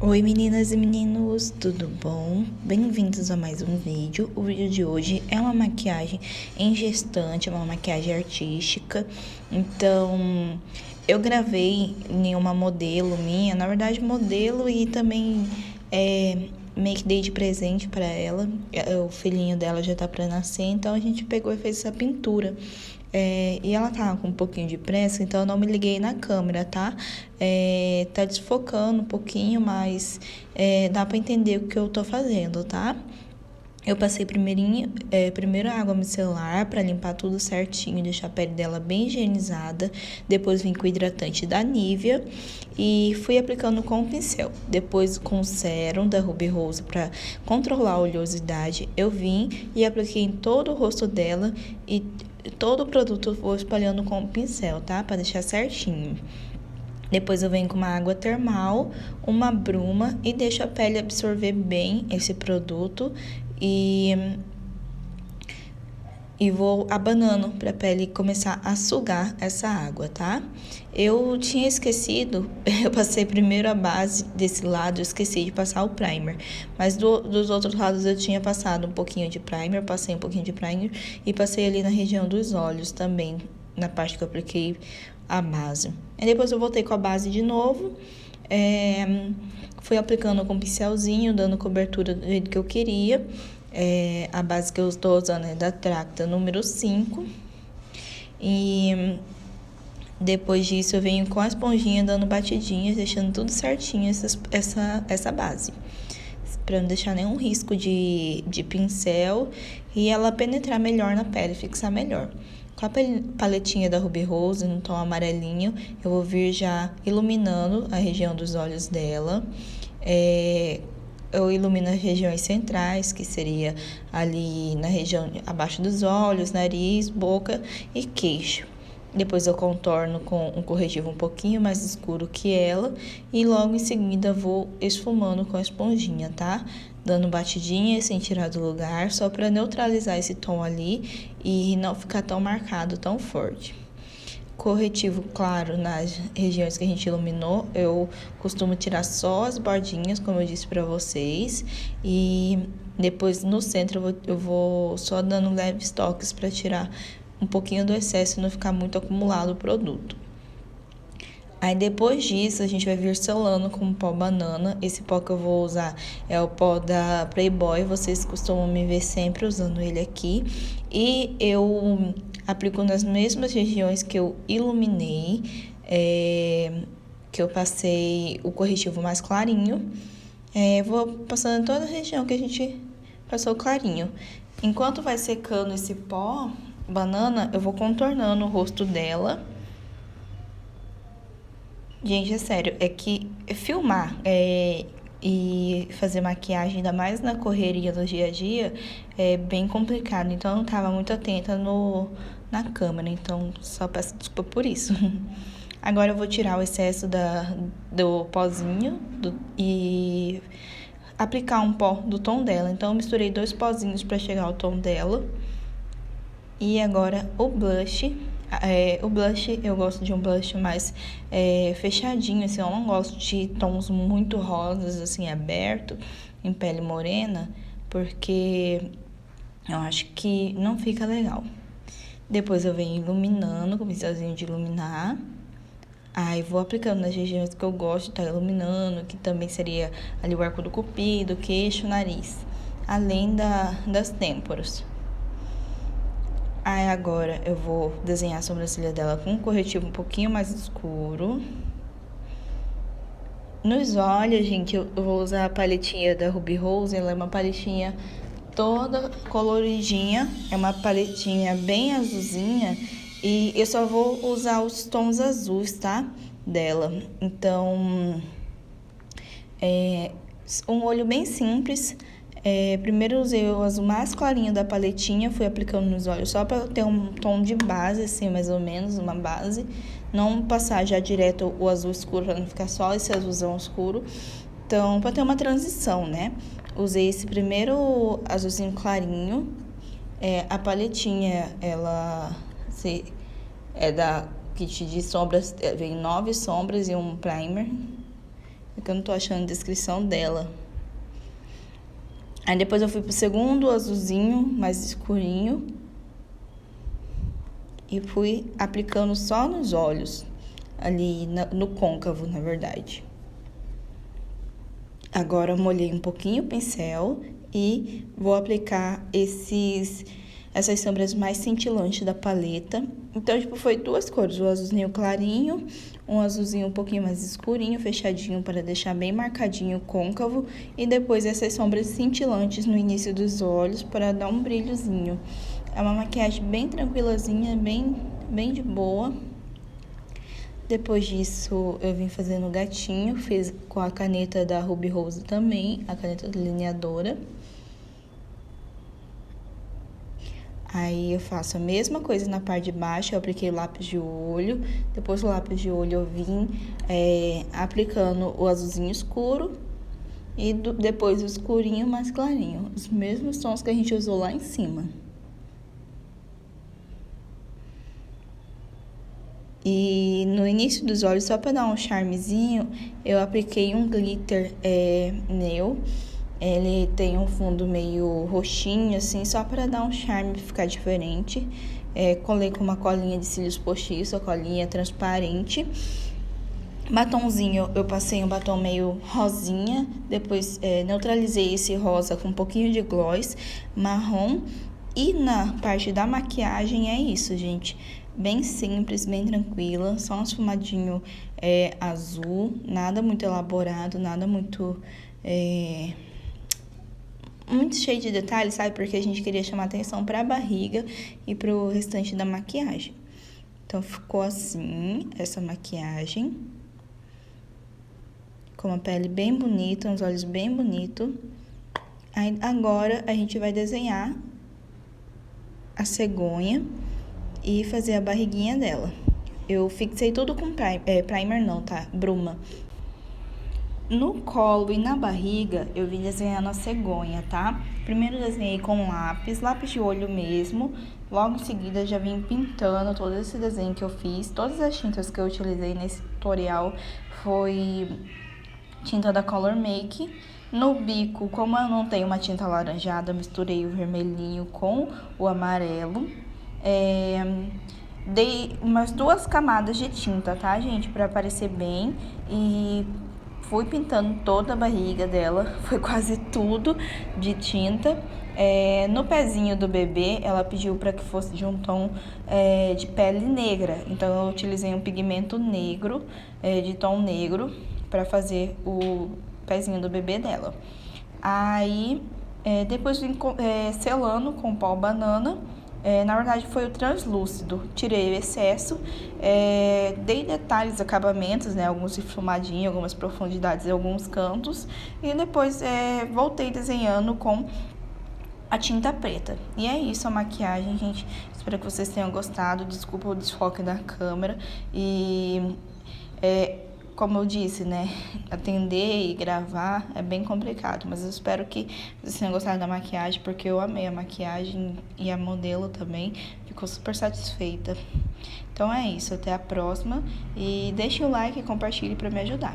Oi meninas e meninos, tudo bom? Bem-vindos a mais um vídeo. O vídeo de hoje é uma maquiagem em gestante, uma maquiagem artística. Então, eu gravei em uma modelo minha, na verdade modelo e também meio que dei de presente para ela. O filhinho dela já tá para nascer, então a gente pegou e fez essa pintura. E ela tava com um pouquinho de pressa, então eu não me liguei na câmera, tá? Tá desfocando um pouquinho, mas dá pra entender o que eu tô fazendo, tá? Eu passei primeiro água micelar para limpar tudo certinho, deixar a pele dela bem higienizada. Depois vim com o hidratante da Nivea e fui aplicando com o pincel. Depois com o sérum da Ruby Rose para controlar a oleosidade, eu vim e apliquei em todo o rosto dela e todo o produto eu vou espalhando com o pincel, tá? Para deixar certinho. Depois eu venho com uma água termal, uma bruma e deixo a pele absorver bem esse produto e vou abanando para a pele começar a sugar essa água, tá? Eu tinha esquecido, eu passei primeiro a base desse lado, eu esqueci de passar o primer. Mas dos outros lados eu tinha passado um pouquinho de primer, passei um pouquinho de primer e passei ali na região dos olhos também, na parte que eu apliquei a base. E depois eu voltei com a base de novo, fui aplicando com um pincelzinho, dando cobertura do jeito que eu queria. A base que eu estou usando é da Tracta número 5. E depois disso eu venho com a esponjinha dando batidinhas, deixando tudo certinho essa base. Pra não deixar nenhum risco de pincel e ela penetrar melhor na pele, fixar melhor. Com a paletinha da Ruby Rose, no tom amarelinho, eu vou vir já iluminando a região dos olhos dela. Eu ilumino as regiões centrais, que seria ali na região abaixo dos olhos, nariz, boca e queixo. Depois eu contorno com um corretivo um pouquinho mais escuro que ela e logo em seguida vou esfumando com a esponjinha, tá? Dando batidinha sem tirar do lugar, só para neutralizar esse tom ali e não ficar tão marcado, tão forte. Corretivo claro nas regiões que a gente iluminou, eu costumo tirar só as bordinhas, como eu disse para vocês, e depois no centro eu vou só dando leves toques para tirar um pouquinho do excesso e não ficar muito acumulado o produto. Aí depois disso a gente vai vir selando com o pó banana. Esse pó que eu vou usar é o pó da Playboy, vocês costumam me ver sempre usando ele aqui. E eu aplico nas mesmas regiões que eu iluminei, que eu passei o corretivo mais clarinho. Vou passando em toda a região que a gente passou clarinho. Enquanto vai secando esse pó banana, eu vou contornando o rosto dela. Gente, é sério, é que filmar e fazer maquiagem, ainda mais na correria do dia a dia, é bem complicado. Então, eu não tava muito atenta na câmera, então só peço desculpa por isso. Agora eu vou tirar o excesso do pozinho e aplicar um pó do tom dela. Então, eu misturei 2 pozinhos para chegar ao tom dela. E agora o blush. O blush, eu gosto de um blush mais fechadinho, assim, eu não gosto de tons muito rosas, assim, aberto, em pele morena, porque eu acho que não fica legal. Depois eu venho iluminando com o pincelzinho de iluminar. Aí vou aplicando nas regiões que eu gosto de estar iluminando, que também seria ali o arco do cupido, queixo, nariz, além das têmporas. Aí agora eu vou desenhar a sobrancelha dela com um corretivo um pouquinho mais escuro. Nos olhos, gente, eu vou usar a paletinha da Ruby Rose. Ela é uma paletinha toda coloridinha. É uma paletinha bem azulzinha. E eu só vou usar os tons azuis, tá? Dela. Então, um olho bem simples. Primeiro eu usei o azul mais clarinho da paletinha, fui aplicando nos olhos só para ter um tom de base, assim, mais ou menos, uma base. Não passar já direto o azul escuro, para não ficar só esse azulzão escuro. Então, para ter uma transição, né? Usei esse primeiro azulzinho clarinho. A paletinha, ela é da kit de sombras, vem 9 sombras e um primer. é que eu não tô achando a descrição dela. Aí depois eu fui pro segundo azulzinho, mais escurinho. E fui aplicando só nos olhos, ali no côncavo, na verdade. Agora eu molhei um pouquinho o pincel e vou aplicar essas sombras mais cintilantes da paleta. Então, tipo, foi duas cores, o azulzinho clarinho, um azulzinho um pouquinho mais escurinho, fechadinho, para deixar bem marcadinho o côncavo. E depois essas sombras cintilantes no início dos olhos, para dar um brilhozinho. É uma maquiagem bem tranquilazinha, bem de boa. Depois disso, eu vim fazendo o gatinho, fiz com a caneta da Ruby Rose também, a caneta delineadora. Aí eu faço a mesma coisa na parte de baixo, eu apliquei o lápis de olho. Depois do lápis de olho eu vim aplicando o azulzinho escuro e depois o escurinho mais clarinho. Os mesmos tons que a gente usou lá em cima. E no início dos olhos, só para dar um charmezinho, eu apliquei um glitter Nail. Ele tem um fundo meio roxinho, assim, só para dar um charme, ficar diferente. Colei com uma colinha de cílios postiço, a colinha transparente. Batonzinho, eu passei um batom meio rosinha, depois neutralizei esse rosa com um pouquinho de gloss marrom. E na parte da maquiagem é isso, gente. Bem simples, bem tranquila, só um esfumadinho azul, nada muito elaborado, nada muito cheio de detalhes, sabe? Porque a gente queria chamar atenção para a barriga e para o restante da maquiagem. Então, ficou assim, essa maquiagem. Com uma pele bem bonita, uns olhos bem bonitos. Aí, agora, a gente vai desenhar a cegonha e fazer a barriguinha dela. Eu fixei tudo com primer não, tá? Bruma. No colo e na barriga, eu vim desenhando a cegonha, tá? Primeiro desenhei com lápis de olho mesmo. Logo em seguida, já vim pintando todo esse desenho que eu fiz. Todas as tintas que eu utilizei nesse tutorial foi tinta da Color Make. No bico, como eu não tenho uma tinta alaranjada, misturei o vermelhinho com o amarelo. Dei umas 2 camadas de tinta, tá, gente? Pra aparecer bem. E fui pintando toda a barriga dela. Foi quase tudo de tinta. No pezinho do bebê, ela pediu para que fosse de um tom de pele negra. Então, eu utilizei um pigmento negro, de tom negro, para fazer o pezinho do bebê dela. Aí, depois vim selando com pó banana. Na verdade, foi o translúcido. Tirei o excesso, dei detalhes, acabamentos, né? Alguns esfumadinhos, algumas profundidades em alguns cantos. E depois voltei desenhando com a tinta preta. E é isso a maquiagem, gente. Espero que vocês tenham gostado. Desculpa o desfoque da câmera. E como eu disse, né, atender e gravar é bem complicado, mas eu espero que vocês tenham gostado da maquiagem, porque eu amei a maquiagem e a modelo também, ficou super satisfeita. Então é isso, até a próxima e deixe o like e compartilhe para me ajudar.